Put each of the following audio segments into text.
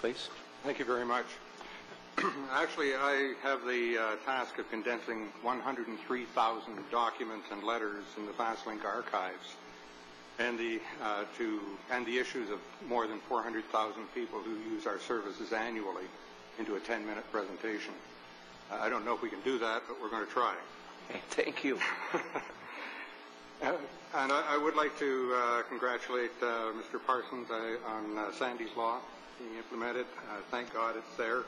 please. Thank you very much. Actually, I have the task of condensing 103,000 documents and letters in the FastLink archives, and the issues of more than 400,000 people who use our services annually into a 10-minute presentation. I don't know if we can do that, but we're going to try. Okay, thank you. And I would like to congratulate Mr. Parsons on Sandy's Law being implemented. Thank God it's there.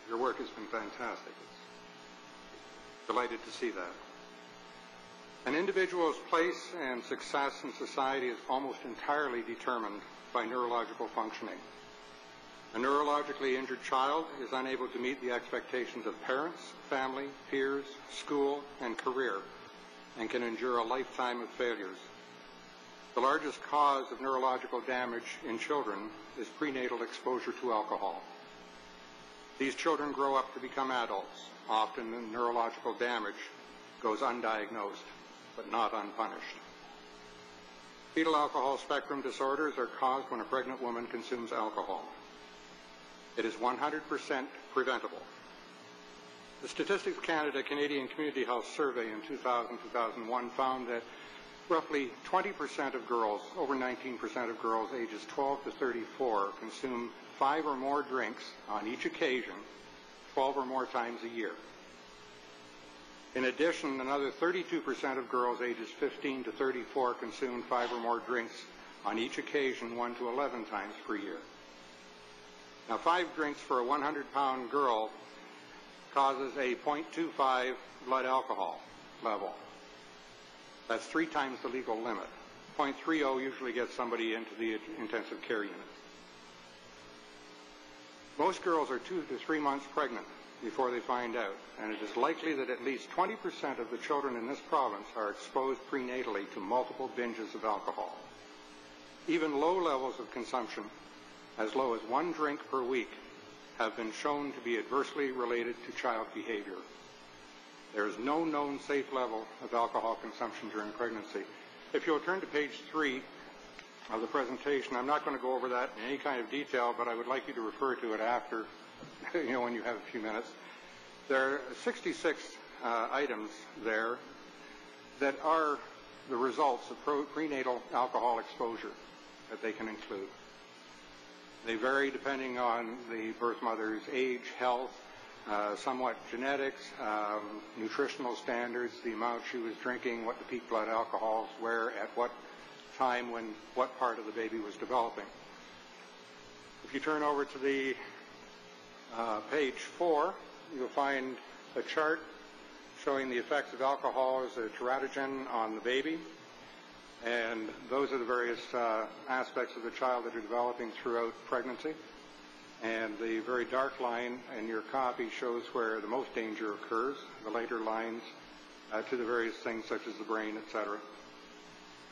Your work has been fantastic. It's delighted to see that. An individual's place and success in society is almost entirely determined by neurological functioning. A neurologically injured child is unable to meet the expectations of parents, family, peers, school, and career, and can endure a lifetime of failures. The largest cause of neurological damage in children is prenatal exposure to alcohol. These children grow up to become adults. Often the neurological damage goes undiagnosed, but not unpunished. Fetal alcohol spectrum disorders are caused when a pregnant woman consumes alcohol. It is 100% preventable. The Statistics Canada Canadian Community Health Survey in 2000-2001 found that roughly 20% of girls, over 19% of girls ages 12 to 34, consume 5 or more drinks on each occasion 12 or more times a year. In addition, another 32% of girls ages 15 to 34 consume 5 or more drinks on each occasion 1 to 11 times per year. Now, 5 drinks for a 100-pound girl causes a 0.25 blood alcohol level. That's 3 times the legal limit. 0.30 usually gets somebody into the intensive care unit. Most girls are 2 to 3 months pregnant before they find out, and it is likely that at least 20% of the children in this province are exposed prenatally to multiple binges of alcohol. Even low levels of consumption, as low as 1 drink per week, have been shown to be adversely related to child behavior. There is no known safe level of alcohol consumption during pregnancy. If you'll turn to page 3 of the presentation, I'm not going to go over that in any kind of detail, but I would like you to refer to it after, when you have a few minutes. There are 66 items there that are the results of prenatal alcohol exposure that they can include. They vary depending on the birth mother's age, health, somewhat genetics, nutritional standards, the amount she was drinking, what the peak blood alcohols were, at what time when what part of the baby was developing. If you turn over to the page 4, you'll find a chart showing the effects of alcohol as a teratogen on the baby. And those are the various aspects of the child that are developing throughout pregnancy. And the very dark line in your copy shows where the most danger occurs, the lighter lines to the various things such as the brain, etc.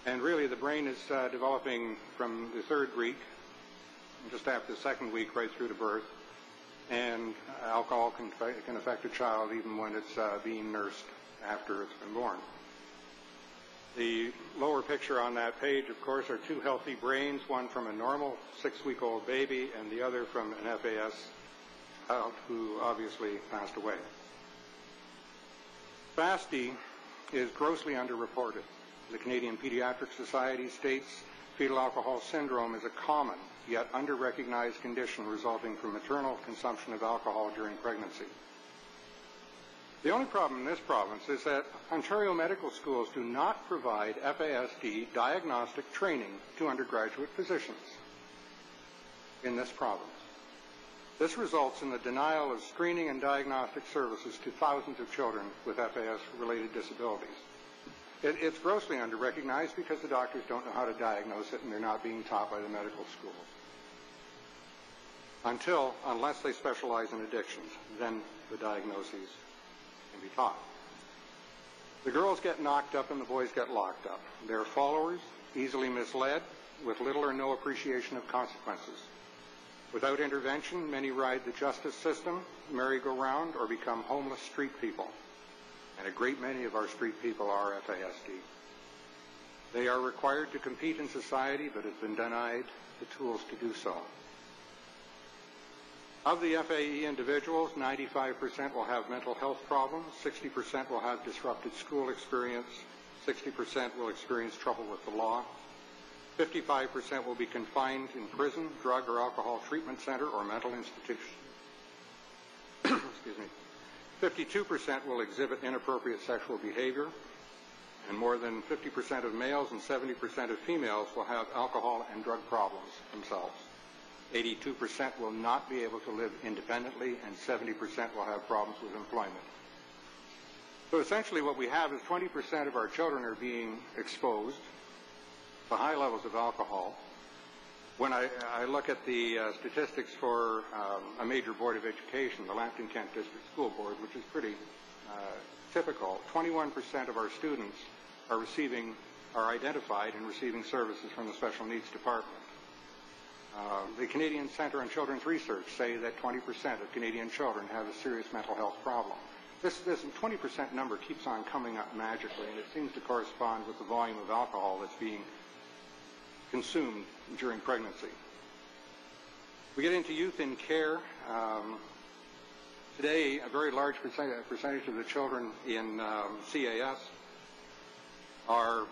And really the brain is developing from the 3rd week, just after the 2nd week, right through to birth. And alcohol can affect a child even when it's being nursed after it's been born. The lower picture on that page, of course, are 2 healthy brains, one from a normal 6-week-old baby and the other from an FAS child who obviously passed away. FASD is grossly underreported. The Canadian Pediatric Society states fetal alcohol syndrome is a common yet underrecognized condition resulting from maternal consumption of alcohol during pregnancy. The only problem in this province is that Ontario medical schools do not provide FASD diagnostic training to undergraduate physicians in this province. This results in the denial of screening and diagnostic services to thousands of children with FAS-related disabilities. It's grossly underrecognized because the doctors don't know how to diagnose it and they're not being taught by the medical schools. Unless they specialize in addictions, then the diagnoses can be taught. The girls get knocked up and the boys get locked up. They're followers, easily misled, with little or no appreciation of consequences. Without intervention, many ride the justice system, merry-go-round, or become homeless street people. And a great many of our street people are FASD. They are required to compete in society, but have been denied the tools to do so. Of the FAE individuals, 95% will have mental health problems, 60% will have disrupted school experience, 60% will experience trouble with the law, 55% will be confined in prison, drug or alcohol treatment center, or mental institution. Excuse me. 52% will exhibit inappropriate sexual behavior, and more than 50% of males and 70% of females will have alcohol and drug problems themselves. 82% will not be able to live independently, and 70% will have problems with employment. So essentially what we have is 20% of our children are being exposed to high levels of alcohol. When I look at the statistics for a major board of education, the Lambton-Kent District School Board, which is pretty typical, 21% of our students are identified and receiving services from the Special Needs Department. The Canadian Centre on Children's Research say that 20% of Canadian children have a serious mental health problem. This 20% number keeps on coming up magically, and it seems to correspond with the volume of alcohol that's being consumed during pregnancy. We get into youth in care. Today, a very large percentage of the children in CAS have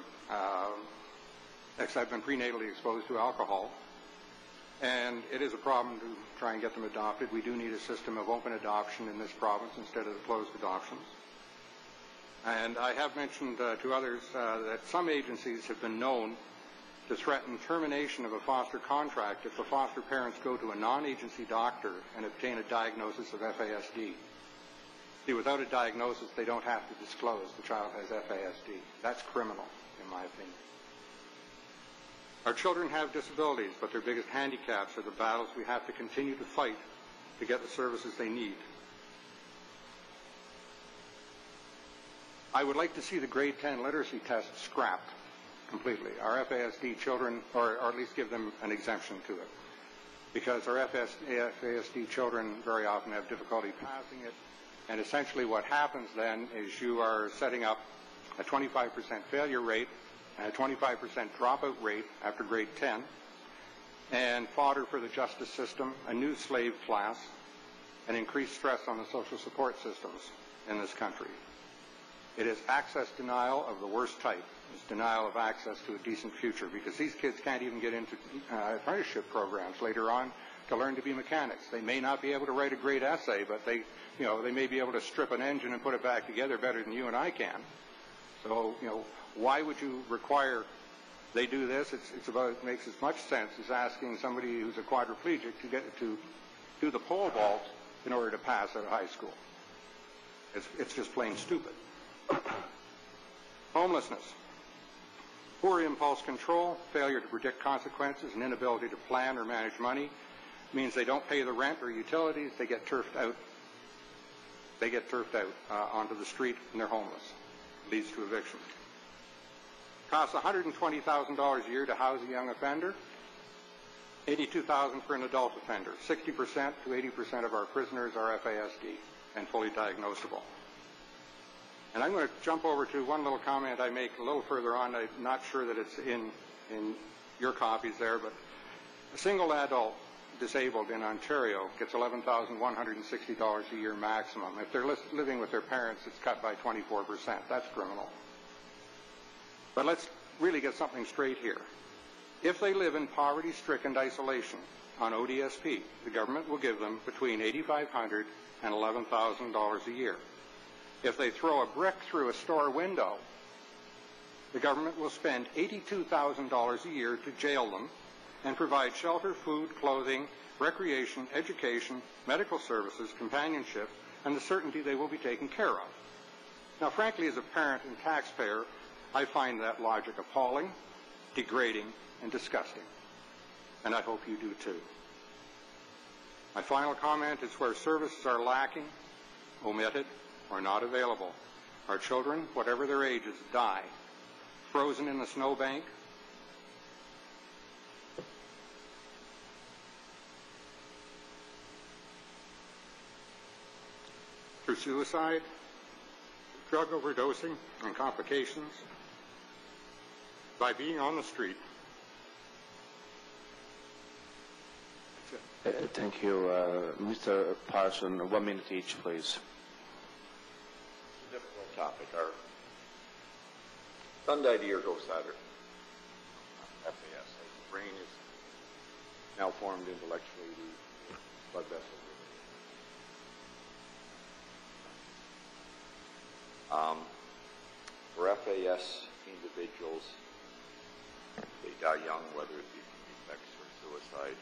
been prenatally exposed to alcohol, and it is a problem to try and get them adopted. We do need a system of open adoption in this province instead of the closed adoptions. And I have mentioned to others that some agencies have been known to threaten termination of a foster contract if the foster parents go to a non-agency doctor and obtain a diagnosis of FASD. See, without a diagnosis, they don't have to disclose the child has FASD. That's criminal, in my opinion. Our children have disabilities, but their biggest handicaps are the battles we have to continue to fight to get the services they need. I would like to see the grade 10 literacy test scrapped completely. Our FASD children, or at least give them an exemption to it, because our FASD children very often have difficulty passing it, and essentially what happens then is you are setting up a 25% failure rate and a 25% dropout rate after grade 10, and fodder for the justice system, a new slave class, and increased stress on the social support systems in this country. It is access denial of the worst type. It's denial of access to a decent future, because these kids can't even get into apprenticeship programs later on to learn to be mechanics. They may not be able to write a great essay, but they may be able to strip an engine and put it back together better than you and I can. So, why would you require they do this? It makes as much sense as asking somebody who's a quadriplegic to do the pole vault in order to pass out of high school. It's just plain stupid. Homelessness. Poor impulse control, failure to predict consequences, and inability to plan or manage money means they don't pay the rent or utilities. They get turfed out. Onto the street, and they're homeless. Leads to eviction. Costs $120,000 a year to house a young offender, $82,000 for an adult offender. 60% to 80% of our prisoners are FASD and fully diagnosable. And I'm going to jump over to one little comment I make a little further on. I'm not sure that it's in your copies there, but a single adult disabled in Ontario gets $11,160 a year maximum. If they're living with their parents, it's cut by 24%. That's criminal. But let's really get something straight here. If they live in poverty-stricken isolation on ODSP, the government will give them between $8,500 and $11,000 a year. If they throw a brick through a store window, the government will spend $82,000 a year to jail them and provide shelter, food, clothing, recreation, education, medical services, companionship, and the certainty they will be taken care of. Now, frankly, as a parent and taxpayer, I find that logic appalling, degrading, and disgusting. And I hope you do too. My final comment is where services are lacking, omitted, or not available. Our children, whatever their ages, die, frozen in the snowbank, through suicide, drug overdosing, and complications, by being on the street. That's it. Thank you. Mr. Parson, 1 minute each, please. It's a difficult topic. Our son died a year ago Saturday. FAS. His brain is malformed intellectually. The blood vessels. For FAS individuals, they die young, whether it be from defects or suicide,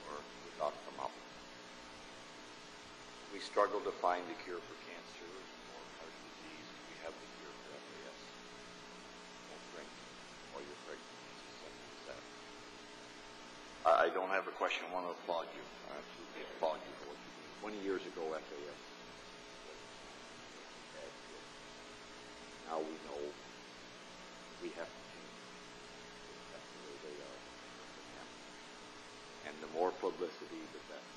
or the doc come up. We struggle to find a cure for cancer or heart disease. We have the cure for FAS. Don't drink while you're pregnant. It's as simple as that. I don't have a question. I want to applaud you. I absolutely applaud you for what you did. 20 years ago, FAS. Now we know we have to change the way they are for them. And the more publicity, the better.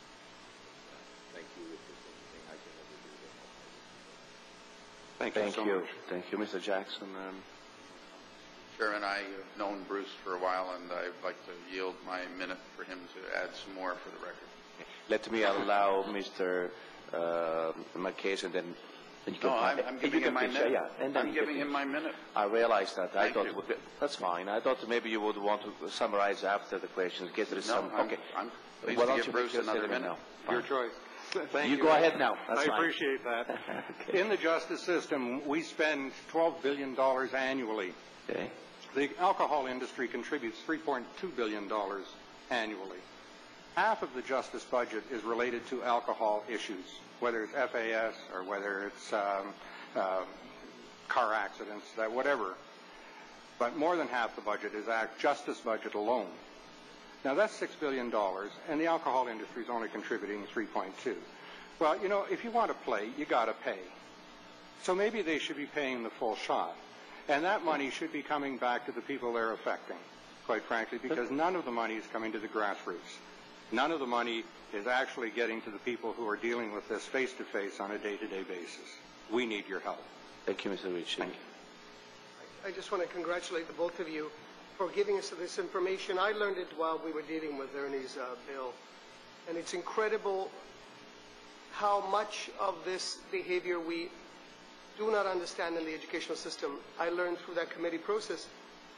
Thank you. If there's anything I can ever do to help. Thank you. Thank you, Mr. Jackson. Chairman, I've known Bruce for a while, and I'd like to yield my minute for him to add some more for the record. Let me allow Mr. McCase, and then I'm giving him my minute. Yeah, and then I'm giving him my minute. I realize that. Thank you. That's fine. I thought maybe you would want to summarize after the questions. Get there is some. Okay. I'm pleased Why to don't give you Bruce another minute. Your choice. Thank you. You go ahead now. That's I fine. appreciate that. Okay. In the justice system, we spend $12 billion annually. Okay. The alcohol industry contributes $3.2 billion annually. Half of the justice budget is related to alcohol issues, whether it's FAS or whether it's car accidents, whatever. But more than half the budget is justice budget alone. Now that's $6 billion, and the alcohol industry is only contributing 3.2. Well, you know, if you want to play, you got to pay. So maybe they should be paying the full shot. And that money should be coming back to the people they're affecting, quite frankly, because none of the money is coming to the grassroots. None of the money is actually getting to the people who are dealing with this face-to-face on a day-to-day basis. We need your help. Thank you, Mr. Ritchie. Thank you. I just want to congratulate the both of you for giving us this information. I learned it while we were dealing with Ernie's bill. And it's incredible how much of this behavior we do not understand in the educational system. I learned through that committee process.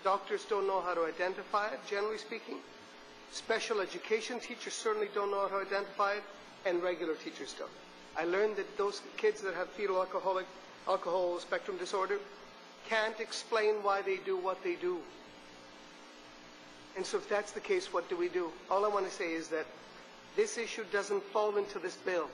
Doctors don't know how to identify it, generally speaking. Special education teachers certainly don't know how to identify it, and regular teachers don't. I learned that those kids that have fetal alcohol spectrum disorder can't explain why they do what they do. And so if that's the case, what do we do? All I want to say is that this issue doesn't fall into this bill.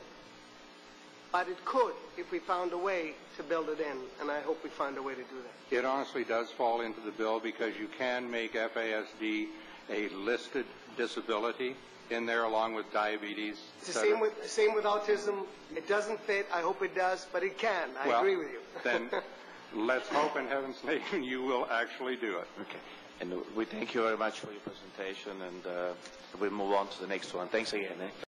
But it could if we found a way to build it in, and I hope we find a way to do that. It honestly does fall into the bill because you can make FASD a listed disability in there along with diabetes. It's the same with autism. It doesn't fit. I hope it does, but it can. I agree with you. Then let's hope in heaven's name you will actually do it. Okay. And we thank you very much for your presentation, and we'll move on to the next one. Thanks again.